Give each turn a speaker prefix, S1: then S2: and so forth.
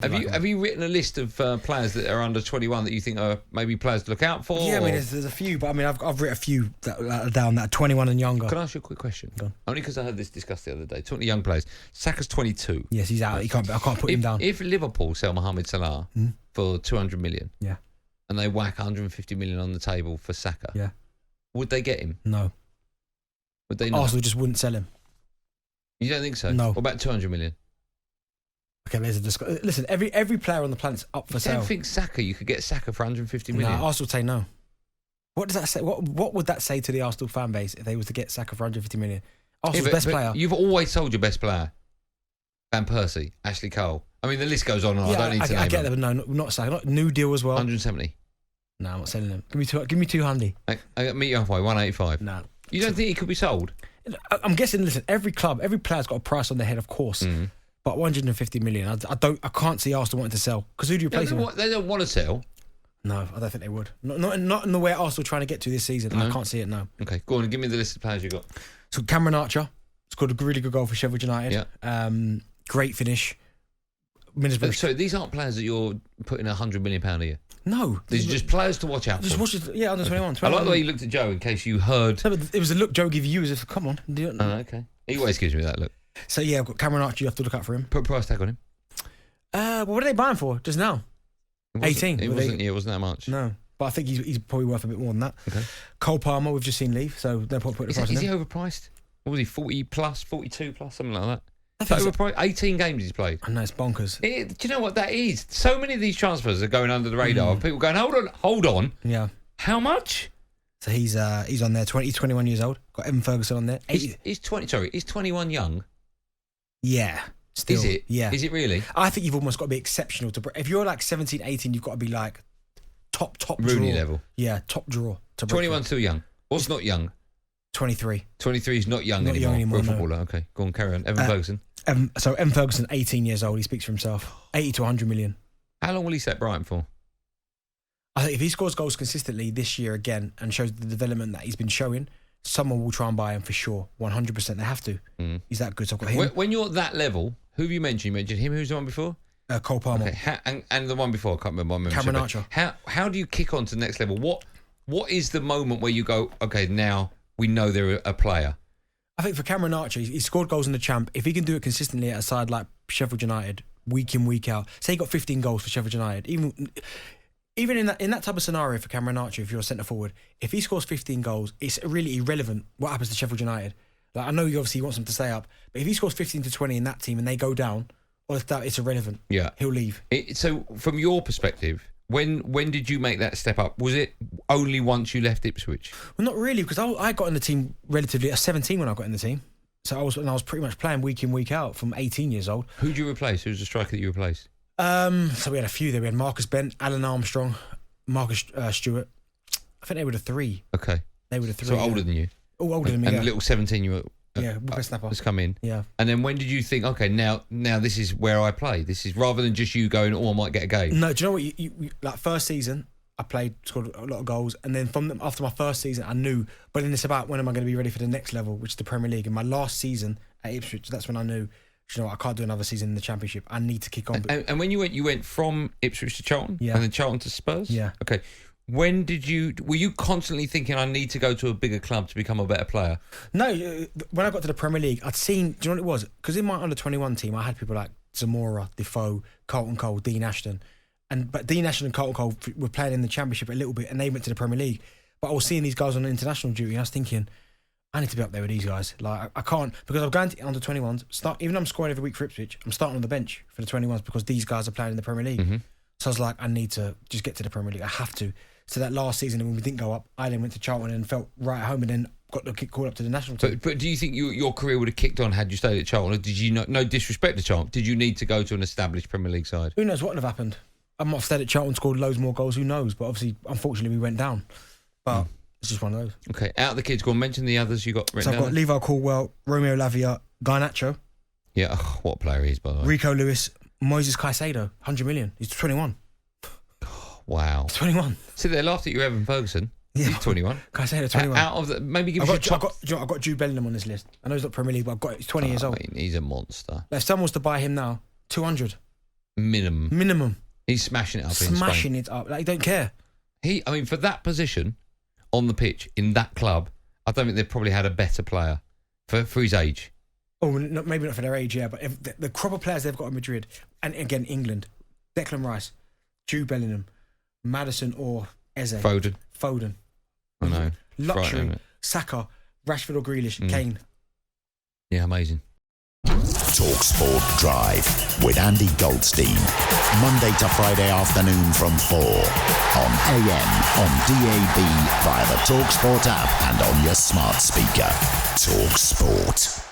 S1: Have you written a list of players that are under 21 that you think are maybe players to look out for?
S2: Yeah, I mean, there's a few, but I mean, I've written a few that are down that are 21 and younger.
S1: Can I ask you a quick question? Only because I heard this discussed the other day. Talking to young players, Saka's 22.
S2: Yes, he's out. I can't put him down.
S1: If Liverpool sell Mohamed Salah for 200 million, and they whack 150 million on the table for Saka, would they get him?
S2: No.
S1: Would they not?
S2: Arsenal just wouldn't sell him.
S1: You don't think so?
S2: No.
S1: What about 200 million?
S2: Okay, listen, every player on the planet's up for sale.
S1: I don't think Saka, you could get Saka for 150 million.
S2: No, Arsenal say no. What does that say? What would that say to the Arsenal fan base if they was to get Saka for 150 million? Arsenal's best player.
S1: You've always sold your best player. Van Persie, Ashley Cole. I mean, the list goes on and on. I don't need to name
S2: I get that, but no, not Saka. Not new deal as well.
S1: 170.
S2: No, I'm not selling him. Give me 200.
S1: I got meet you halfway, 185.
S2: No.
S1: You don't think he could be sold?
S2: I'm guessing, listen, every player's got a price on their head, of course. But 150 million, I can't see Arsenal wanting to sell. Because who do you replace him with?
S1: They don't want to sell.
S2: No, I don't think they would. Not in the way Arsenal trying to get to this season. No. I can't see it, no.
S1: Okay, go on and give me the list of players you got.
S2: So Cameron Archer scored a really good goal for Sheffield United. Yeah. Great finish.
S1: So these aren't players that you're putting £100 million a year?
S2: No.
S1: These are just players to watch out for.
S2: Just watch it, yeah, under 21.
S1: I like the way you looked at Joe in case you heard.
S2: No, but it was a look Joe gave you as if, come on.
S1: Oh, okay. He always gives me that look.
S2: So, yeah, I've got Cameron Archer. You have to look out for him.
S1: Put a price tag on him.
S2: What are they buying for just now? 18.
S1: It wasn't that much.
S2: No. But I think he's probably worth a bit more than that. Okay. Cole Palmer, we've just seen leave, so no point putting a price on him.
S1: Is he overpriced? What was he, 40 plus, 42 plus, something like that? Overpriced. 18 games he's played.
S2: I know, it's bonkers.
S1: Do you know what that is? So many of these transfers are going under the radar. People going, hold on.
S2: Yeah.
S1: How much?
S2: So he's on there. He's 21 years old. Got Edwin Ferguson on there.
S1: He's 21 young?
S2: Yeah. Still.
S1: Is it?
S2: Yeah.
S1: Is it really?
S2: I think you've almost got to be exceptional to. If you're like 17, 18, you've got to be like top
S1: Rooney
S2: draw.
S1: level.
S2: Yeah, top draw.
S1: 21 still young. What's not young?
S2: 23.
S1: 23 is not young anymore. Pro footballer. Okay, go on, carry on. Edwin Ferguson.
S2: So Edwin Ferguson, 18 years old. He speaks for himself. 80 to 100 million.
S1: How long will he set Brighton for?
S2: I think if he scores goals consistently this year again and shows the development that he's been showing, someone will try and buy him for sure. 100%. They have to. He's that good. So I've got him.
S1: When you're at that level, who have you mentioned? You mentioned him. Who's the one before?
S2: Cole Palmer.
S1: Okay. And the one before, I can't remember.
S2: Cameron Archer.
S1: How do you kick on to the next level? What is the moment where you go, okay, now we know they're a player?
S2: I think for Cameron Archer, he scored goals in the champ. If he can do it consistently at a side like Sheffield United, week in, week out, say he got 15 goals for Sheffield United, even in that type of scenario for Cameron Archer, if you're a centre forward, if he scores 15 goals, it's really irrelevant what happens to Sheffield United. Like, I know he obviously wants them to stay up, but if he scores 15 to 20 in that team and they go down, well, it's irrelevant. Yeah, he'll leave.
S1: So, from your perspective, when did you make that step up? Was it only once you left Ipswich?
S2: Well, not really, because I got in the team relatively at 17 when I got in the team. So I was pretty much playing week in, week out from 18 years old.
S1: Who did you replace? Who was the striker that you replaced?
S2: So we had a few there. We had Marcus Bent, Alan Armstrong, Marcus Stewart. I think they were the three.
S1: Okay.
S2: They were the three.
S1: So older than you?
S2: Oh, older than me,
S1: and the little 17 you were...
S2: snapper.
S1: Has come in.
S2: Yeah.
S1: And then when did you think, okay, now this is where I play? This is rather than just you going, I might get a game.
S2: No, do you know what? You like first season, I scored a lot of goals, and then after my first season, I knew. But then it's about when am I going to be ready for the next level, which is the Premier League. And my last season at Ipswich, that's when I knew. You know what, I can't do another season in the Championship. I need to kick on.
S1: And when you went from Ipswich to Charlton,
S2: yeah,
S1: and then Charlton to Spurs.
S2: Yeah.
S1: Okay. When were you constantly thinking, I need to go to a bigger club to become a better player?
S2: No, when I got to the Premier League, I'd seen, do you know what it was? Because in my under-21 team, I had people like Zamora, Defoe, Carlton Cole, Dean Ashton. But Dean Ashton and Carlton Cole were playing in the Championship a little bit, and they went to the Premier League. But I was seeing these guys on international duty, and I was thinking, I need to be up there with these guys. Like, I can't, because I'm going to under-21s, even though I'm scoring every week for Ipswich, I'm starting on the bench for the 21s because these guys are playing in the Premier League. Mm-hmm. So I was like, I need to just get to the Premier League. I have to. So that last season, when we didn't go up, I then went to Charlton and felt right at home, and then got the kick called up to the national team.
S1: But do you think your career would have kicked on had you stayed at Charlton? Or did you not? No disrespect to Charlton. Did you need to go to an established Premier League side?
S2: Who knows what would have happened? I might have stayed at Charlton, scored loads more goals. Who knows? But obviously, unfortunately, we went down. But it's just one of those.
S1: Okay, out of the kids, go on. Mention the others you got written
S2: down. So I've got Levi Caldwell, Romeo Lavia, Garnacho.
S1: Yeah, what a player he is, by the way.
S2: Rico Lewis, Moises Caicedo, 100 million. He's 21.
S1: Wow.
S2: 21.
S1: See, they laughed at you, Evan Ferguson. Yeah. He's 21.
S2: Caicedo, 21.
S1: Out of the, maybe give us
S2: I've got Jude Bellingham on this list. I know he's not Premier League, but he's 20 years old.
S1: He's a monster.
S2: If someone was to buy him now, 200.
S1: Minimum. He's smashing it up in Spain.
S2: Smashing it up. Like, he don't care.
S1: For that position on the pitch in that club, I don't think they've probably had a better player for his age.
S2: Oh, maybe not for their age, yeah, but if the crop of players they've got in Madrid, and again, England, Declan Rice, Jude Bellingham, Maddison or Eze. Foden.
S1: I know.
S2: Luxury. Saka, Rashford or Grealish, Kane.
S1: Yeah, amazing.
S3: talkSPORT Drive with Andy Goldstein. Monday to Friday afternoon from 4 on AM, on DAB, via the talkSPORT app and on your smart speaker. talkSPORT.